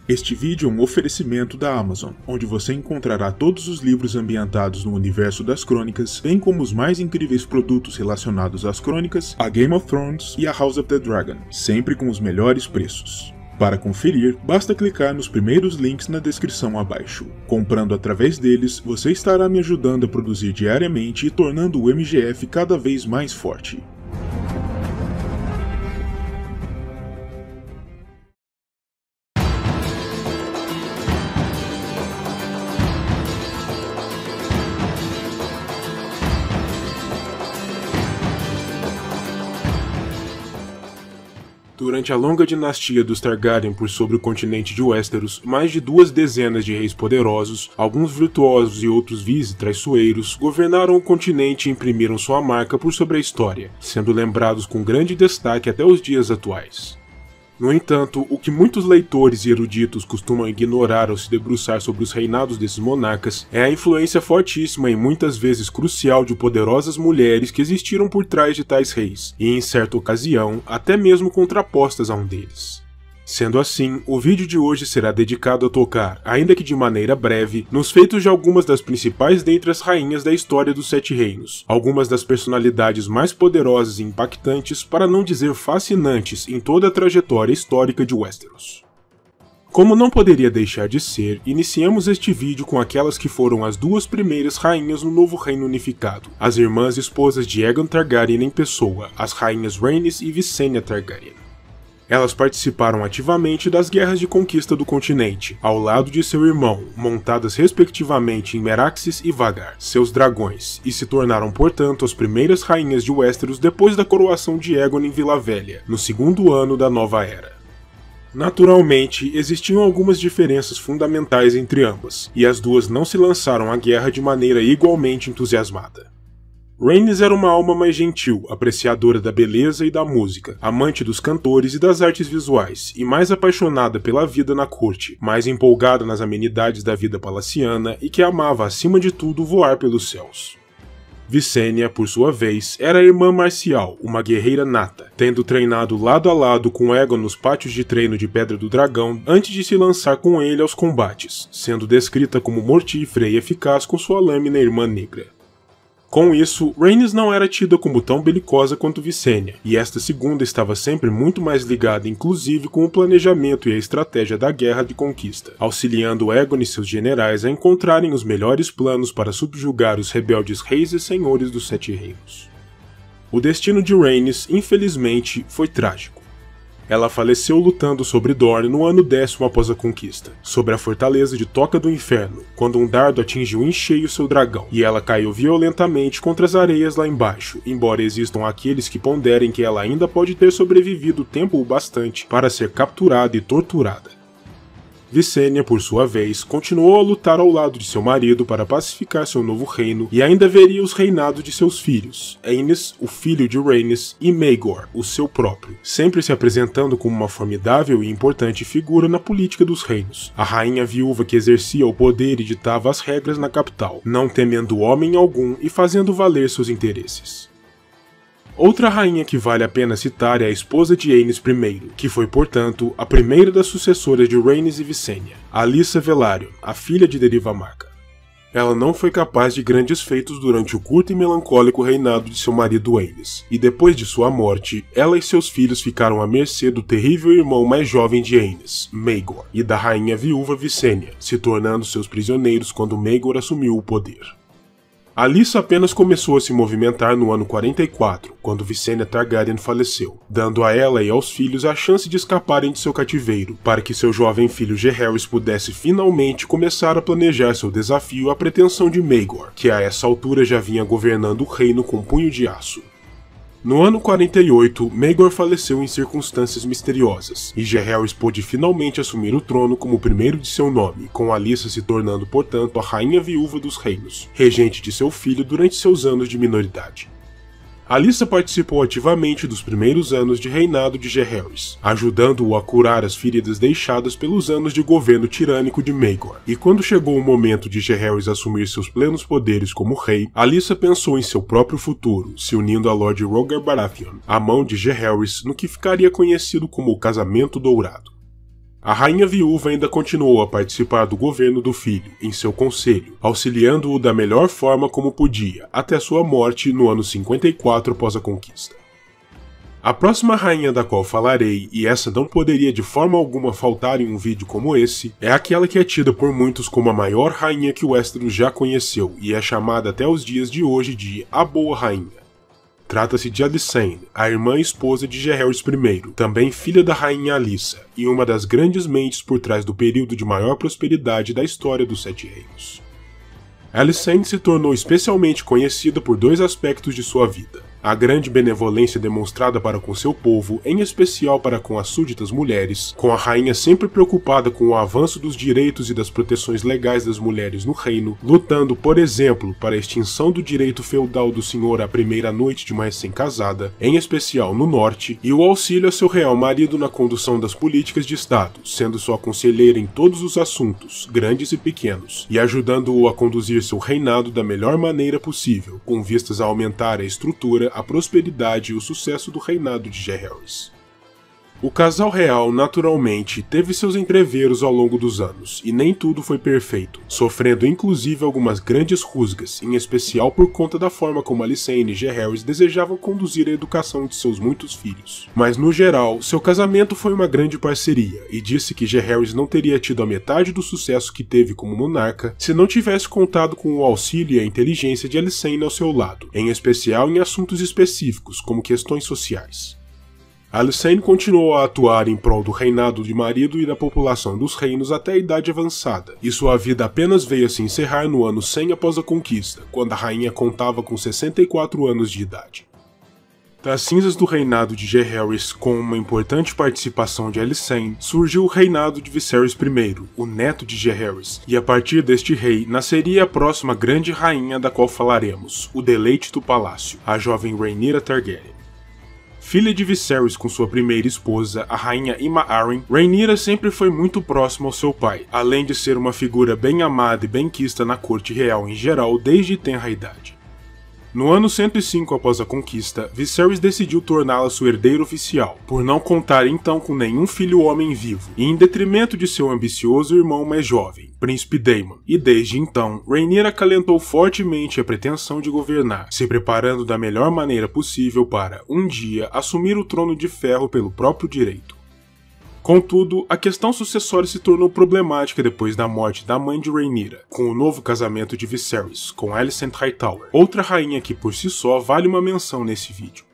Este vídeo é um oferecimento da Amazon, onde você encontrará todos os livros ambientados no universo das crônicas, bem como os mais incríveis produtos relacionados às crônicas, a Game of Thrones e a House of the Dragon, sempre com os melhores preços. Para conferir, basta clicar nos primeiros links na descrição abaixo. Comprando através deles, você estará me ajudando a produzir diariamente e tornando o MGF cada vez mais forte. Durante a longa dinastia dos Targaryen por sobre o continente de Westeros, mais de 2 dezenas de reis poderosos, alguns virtuosos e outros vice-traiçoeiros, governaram o continente e imprimiram sua marca por sobre a história, sendo lembrados com grande destaque até os dias atuais. No entanto, o que muitos leitores e eruditos costumam ignorar ao se debruçar sobre os reinados desses monarcas é a influência fortíssima e muitas vezes crucial de poderosas mulheres que existiram por trás de tais reis, e em certa ocasião, até mesmo contrapostas a um deles. Sendo assim, o vídeo de hoje será dedicado a tocar, ainda que de maneira breve, nos feitos de algumas das principais dentre as rainhas da história dos Sete Reinos, algumas das personalidades mais poderosas e impactantes, para não dizer fascinantes, em toda a trajetória histórica de Westeros. Como não poderia deixar de ser, iniciamos este vídeo com aquelas que foram as 2 primeiras rainhas no novo reino unificado, as irmãs esposas de Aegon Targaryen em pessoa, as rainhas Rhaenys e Visenya Targaryen. Elas participaram ativamente das guerras de conquista do continente, ao lado de seu irmão, montadas respectivamente em Meraxes e Vhagar, seus dragões, e se tornaram, portanto, as primeiras rainhas de Westeros depois da coroação de Aegon em Vila Velha, no 2º ano da Nova Era. Naturalmente, existiam algumas diferenças fundamentais entre ambas, e as duas não se lançaram à guerra de maneira igualmente entusiasmada. Rhaenys era uma alma mais gentil, apreciadora da beleza e da música, amante dos cantores e das artes visuais, e mais apaixonada pela vida na corte, mais empolgada nas amenidades da vida palaciana e que amava acima de tudo voar pelos céus. Visenya, por sua vez, era a irmã marcial, uma guerreira nata, tendo treinado lado a lado com Aegon nos pátios de treino de Pedra do Dragão antes de se lançar com ele aos combates, sendo descrita como mortífera e eficaz com sua lâmina irmã negra. Com isso, Rhaenys não era tida como tão belicosa quanto Visenya, e esta segunda estava sempre muito mais ligada inclusive com o planejamento e a estratégia da guerra de conquista, auxiliando Aegon e seus generais a encontrarem os melhores planos para subjugar os rebeldes reis e senhores dos Sete Reinos. O destino de Rhaenys, infelizmente, foi trágico. Ela faleceu lutando sobre Dorne no ano 10º após a conquista, sobre a fortaleza de Toca do Inferno, quando um dardo atingiu em cheio seu dragão, e ela caiu violentamente contra as areias lá embaixo, embora existam aqueles que ponderem que ela ainda pode ter sobrevivido tempo o bastante para ser capturada e torturada. Visenya, por sua vez, continuou a lutar ao lado de seu marido para pacificar seu novo reino e ainda veria os reinados de seus filhos, Aenys, o filho de Rhaenys, e Maegor, o seu próprio, sempre se apresentando como uma formidável e importante figura na política dos reinos, a rainha viúva que exercia o poder e ditava as regras na capital, não temendo homem algum e fazendo valer seus interesses. Outra rainha que vale a pena citar é a esposa de Aenys I, que foi, portanto, a primeira das sucessoras de Rhaenys e Visenya, Alyssa Velaryon, a filha de Deriva Marca. Ela não foi capaz de grandes feitos durante o curto e melancólico reinado de seu marido Aenys, e depois de sua morte, ela e seus filhos ficaram à mercê do terrível irmão mais jovem de Aenys, Maegor, e da rainha viúva Visenya, se tornando seus prisioneiros quando Maegor assumiu o poder. Alyssa apenas começou a se movimentar no ano 44, quando Visenya Targaryen faleceu, dando a ela e aos filhos a chance de escaparem de seu cativeiro, para que seu jovem filho Jaehaerys pudesse finalmente começar a planejar seu desafio à pretensão de Maegor, que a essa altura já vinha governando o reino com punho de aço. No ano 48, Maegor faleceu em circunstâncias misteriosas, e Jaehaerys pôde finalmente assumir o trono como o primeiro de seu nome, com Alyssa se tornando, portanto, a rainha viúva dos reinos, regente de seu filho durante seus anos de minoridade. Alyssa participou ativamente dos primeiros anos de reinado de Jaehaerys, ajudando-o a curar as feridas deixadas pelos anos de governo tirânico de Maegor. E quando chegou o momento de Jaehaerys assumir seus plenos poderes como rei, Alyssa pensou em seu próprio futuro, se unindo a Lord Rhaegar Baratheon, a mão de Jaehaerys, no que ficaria conhecido como o Casamento Dourado. A rainha viúva ainda continuou a participar do governo do filho, em seu conselho, auxiliando-o da melhor forma como podia, até sua morte no ano 54 após a conquista. A próxima rainha da qual falarei, e essa não poderia de forma alguma faltar em um vídeo como esse, é aquela que é tida por muitos como a maior rainha que Westeros já conheceu, e é chamada até os dias de hoje de A Boa Rainha. Trata-se de Alysanne, a irmã e esposa de Jaehaerys I, também filha da rainha Alyssa, e uma das grandes mentes por trás do período de maior prosperidade da história dos Sete Reinos. Alysanne se tornou especialmente conhecida por dois aspectos de sua vida: a grande benevolência demonstrada para com seu povo, em especial para com as súditas mulheres, com a rainha sempre preocupada com o avanço dos direitos e das proteções legais das mulheres no reino, lutando, por exemplo, para a extinção do direito feudal do senhor à primeira noite de uma recém-casada, em especial no norte, e o auxílio a seu real marido na condução das políticas de Estado, sendo sua conselheira em todos os assuntos, grandes e pequenos, e ajudando-o a conduzir seu reinado da melhor maneira possível, com vistas a aumentar a estrutura, a prosperidade e o sucesso do reinado de Jaehaerys. O casal real, naturalmente, teve seus entreveros ao longo dos anos, e nem tudo foi perfeito, sofrendo inclusive algumas grandes rusgas, em especial por conta da forma como Alysanne e Jaehaerys desejavam conduzir a educação de seus muitos filhos. Mas no geral, seu casamento foi uma grande parceria, e disse que Jaehaerys não teria tido a metade do sucesso que teve como monarca se não tivesse contado com o auxílio e a inteligência de Alysanne ao seu lado, em especial em assuntos específicos, como questões sociais. Alysanne continuou a atuar em prol do reinado de marido e da população dos reinos até a idade avançada, e sua vida apenas veio a se encerrar no ano 100 após a conquista, quando a rainha contava com 64 anos de idade. Das cinzas do reinado de Jaehaerys, com uma importante participação de Alysanne, surgiu o reinado de Viserys I, o neto de Jaehaerys, e a partir deste rei nasceria a próxima grande rainha da qual falaremos, o deleite do palácio, a jovem Rhaenyra Targaryen. Filha de Viserys com sua primeira esposa, a rainha Aemma Arryn, Rhaenyra sempre foi muito próxima ao seu pai, além de ser uma figura bem amada e bem-quista na corte real em geral desde tenra idade. No ano 105 após a conquista, Viserys decidiu torná-la seu herdeiro oficial, por não contar então com nenhum filho homem vivo, e em detrimento de seu ambicioso irmão mais jovem, Príncipe Daemon, e desde então, Rhaenyra acalentou fortemente a pretensão de governar, se preparando da melhor maneira possível para, um dia, assumir o trono de ferro pelo próprio direito. Contudo, a questão sucessória se tornou problemática depois da morte da mãe de Rhaenyra, com o novo casamento de Viserys, com Alicent Hightower, outra rainha que por si só vale uma menção nesse vídeo.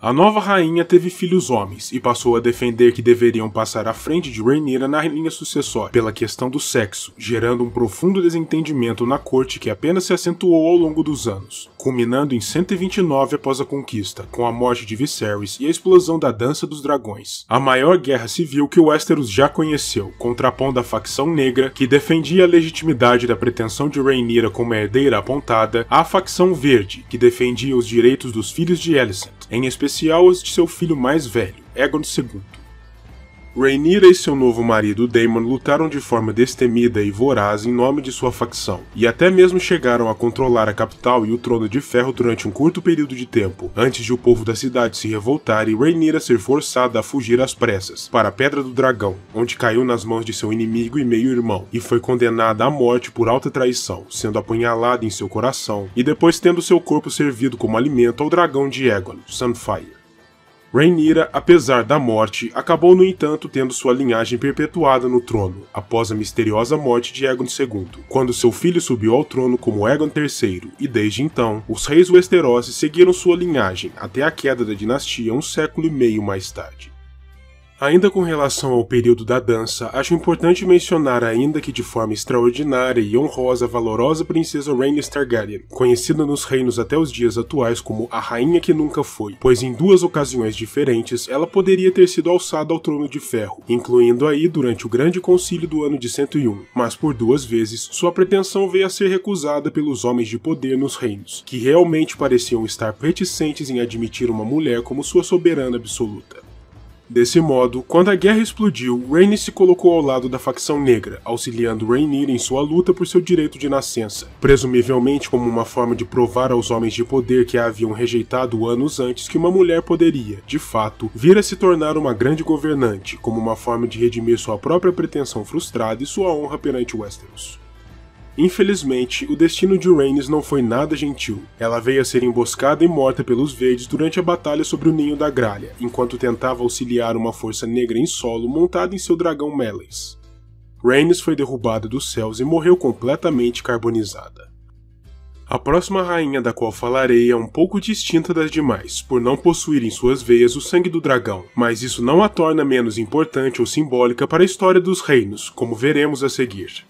A nova rainha teve filhos homens e passou a defender que deveriam passar à frente de Rhaenyra na linha sucessória pela questão do sexo, gerando um profundo desentendimento na corte que apenas se acentuou ao longo dos anos, culminando em 129 após a conquista, com a morte de Viserys e a explosão da Dança dos Dragões, a maior guerra civil que Westeros já conheceu, contrapondo a facção negra, que defendia a legitimidade da pretensão de Rhaenyra como herdeira apontada, à facção verde, que defendia os direitos dos filhos de Alicent, em especial os de seu filho mais velho, Aegon II. Rhaenyra e seu novo marido Daemon lutaram de forma destemida e voraz em nome de sua facção, e até mesmo chegaram a controlar a capital e o trono de ferro durante um curto período de tempo, antes de o povo da cidade se revoltar e Rhaenyra ser forçada a fugir às pressas, para a Pedra do Dragão, onde caiu nas mãos de seu inimigo e meio-irmão, e foi condenada à morte por alta traição, sendo apunhalada em seu coração, e depois tendo seu corpo servido como alimento ao dragão de Aegon, Sunfyre. Rhaenyra, apesar da morte, acabou no entanto tendo sua linhagem perpetuada no trono, após a misteriosa morte de Aegon II, quando seu filho subiu ao trono como Aegon III, e desde então, os reis Westerosi seguiram sua linhagem até a queda da dinastia um século e meio mais tarde. Ainda com relação ao período da dança, acho importante mencionar ainda que de forma extraordinária e honrosa a valorosa princesa Rhaenys Targaryen, conhecida nos reinos até os dias atuais como a Rainha que Nunca Foi, pois em duas ocasiões diferentes ela poderia ter sido alçada ao trono de ferro, incluindo aí durante o Grande Concílio do ano de 101, mas por duas vezes sua pretensão veio a ser recusada pelos homens de poder nos reinos, que realmente pareciam estar reticentes em admitir uma mulher como sua soberana absoluta. Desse modo, quando a guerra explodiu, Rhaenys se colocou ao lado da facção negra, auxiliando Rhaenyra em sua luta por seu direito de nascença, presumivelmente como uma forma de provar aos homens de poder que a haviam rejeitado anos antes que uma mulher poderia, de fato, vir a se tornar uma grande governante, como uma forma de redimir sua própria pretensão frustrada e sua honra perante Westeros. Infelizmente, o destino de Rhaenys não foi nada gentil. Ela veio a ser emboscada e morta pelos Verdes durante a batalha sobre o Ninho da Gralha, enquanto tentava auxiliar uma força negra em solo montada em seu dragão Meleys. Rhaenys foi derrubada dos céus e morreu completamente carbonizada. A próxima rainha da qual falarei é um pouco distinta das demais, por não possuir em suas veias o sangue do dragão, mas isso não a torna menos importante ou simbólica para a história dos reinos, como veremos a seguir.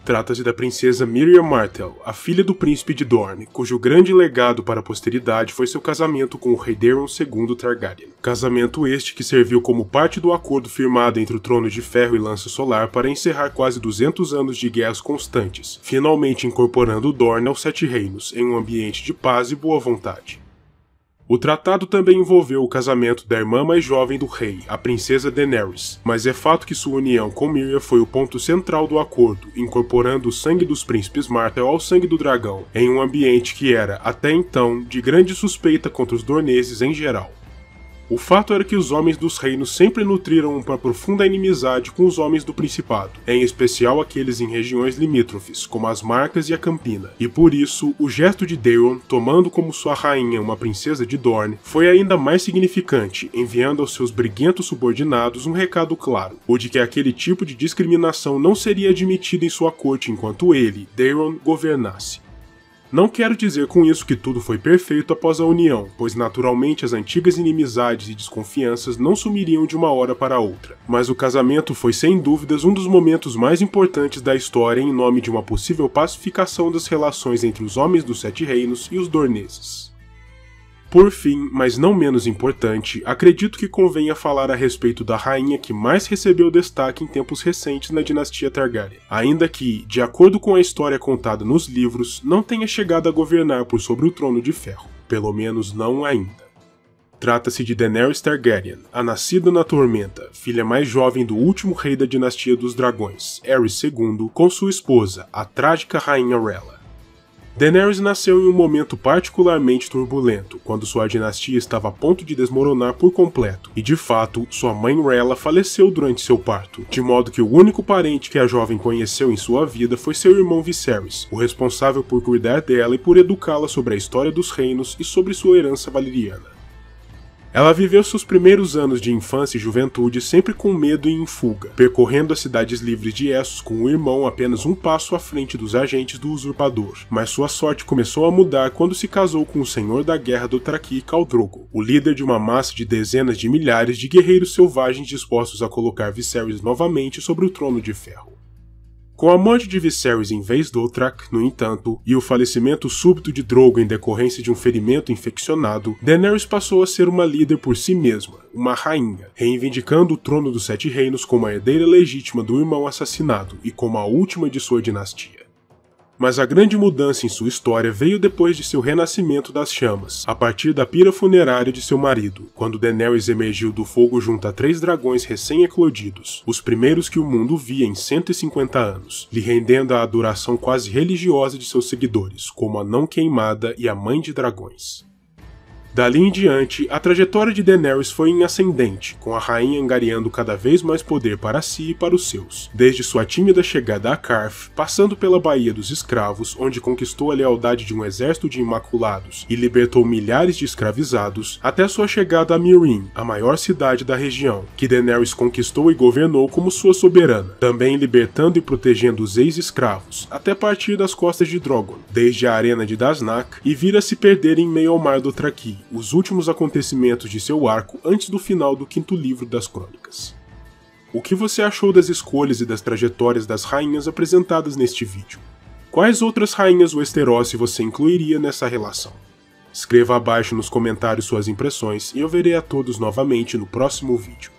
Trata-se da princesa Mirria Martell, a filha do príncipe de Dorne, cujo grande legado para a posteridade foi seu casamento com o rei Daemon II Targaryen. Casamento este que serviu como parte do acordo firmado entre o Trono de Ferro e Lança Solar para encerrar quase 200 anos de guerras constantes, finalmente incorporando Dorne aos Sete Reinos, em um ambiente de paz e boa vontade. O tratado também envolveu o casamento da irmã mais jovem do rei, a princesa Daenerys, mas é fato que sua união com Mirria foi o ponto central do acordo, incorporando o sangue dos príncipes Martell ao sangue do dragão, em um ambiente que era, até então, de grande suspeita contra os dorneses em geral. O fato era que os homens dos reinos sempre nutriram uma profunda inimizade com os homens do Principado, em especial aqueles em regiões limítrofes, como as Marcas e a Campina, e por isso, o gesto de Daemon, tomando como sua rainha uma princesa de Dorne, foi ainda mais significante, enviando aos seus briguentos subordinados um recado claro, o de que aquele tipo de discriminação não seria admitida em sua corte enquanto ele, Daemon, governasse. Não quero dizer com isso que tudo foi perfeito após a união, pois naturalmente as antigas inimizades e desconfianças não sumiriam de uma hora para outra, mas o casamento foi sem dúvidas um dos momentos mais importantes da história em nome de uma possível pacificação das relações entre os homens dos Sete Reinos e os dorneses. Por fim, mas não menos importante, acredito que convenha falar a respeito da rainha que mais recebeu destaque em tempos recentes na dinastia Targaryen, ainda que, de acordo com a história contada nos livros, não tenha chegado a governar por sobre o Trono de Ferro, pelo menos não ainda. Trata-se de Daenerys Targaryen, a nascida na Tormenta, filha mais jovem do último rei da dinastia dos Dragões, Aerys II, com sua esposa, a trágica rainha Rhaella. Daenerys nasceu em um momento particularmente turbulento, quando sua dinastia estava a ponto de desmoronar por completo, e de fato, sua mãe Rhaella faleceu durante seu parto, de modo que o único parente que a jovem conheceu em sua vida foi seu irmão Viserys, o responsável por cuidar dela e por educá-la sobre a história dos reinos e sobre sua herança valeriana. Ela viveu seus primeiros anos de infância e juventude sempre com medo e em fuga, percorrendo as cidades livres de Essos com o irmão apenas um passo à frente dos agentes do usurpador, mas sua sorte começou a mudar quando se casou com o senhor da guerra Dothraki, Khal Drogo, o líder de uma massa de dezenas de milhares de guerreiros selvagens dispostos a colocar Viserys novamente sobre o Trono de Ferro. Com a morte de Viserys em vez de Dothrak, no entanto, e o falecimento súbito de Drogo em decorrência de um ferimento infeccionado, Daenerys passou a ser uma líder por si mesma, uma rainha, reivindicando o trono dos Sete Reinos como a herdeira legítima do irmão assassinado e como a última de sua dinastia. Mas a grande mudança em sua história veio depois de seu renascimento das chamas, a partir da pira funerária de seu marido, quando Daenerys emergiu do fogo junto a 3 dragões recém-eclodidos, os primeiros que o mundo via em 150 anos, lhe rendendo a adoração quase religiosa de seus seguidores, como a Não Queimada e a Mãe de Dragões. Dali em diante, a trajetória de Daenerys foi em ascendente, com a rainha angariando cada vez mais poder para si e para os seus, desde sua tímida chegada a Qarth, passando pela Baía dos Escravos, onde conquistou a lealdade de um exército de Imaculados e libertou milhares de escravizados, até sua chegada a Meereen, a maior cidade da região, que Daenerys conquistou e governou como sua soberana, também libertando e protegendo os ex-escravos, até partir das costas de Drogon, desde a arena de Daznak, e vir a se perder em meio ao mar Dothraki, os últimos acontecimentos de seu arco antes do final do 5º livro das Crônicas. O que você achou das escolhas e das trajetórias das rainhas apresentadas neste vídeo? Quais outras rainhas Westerosi você incluiria nessa relação? Escreva abaixo nos comentários suas impressões e eu verei a todos novamente no próximo vídeo.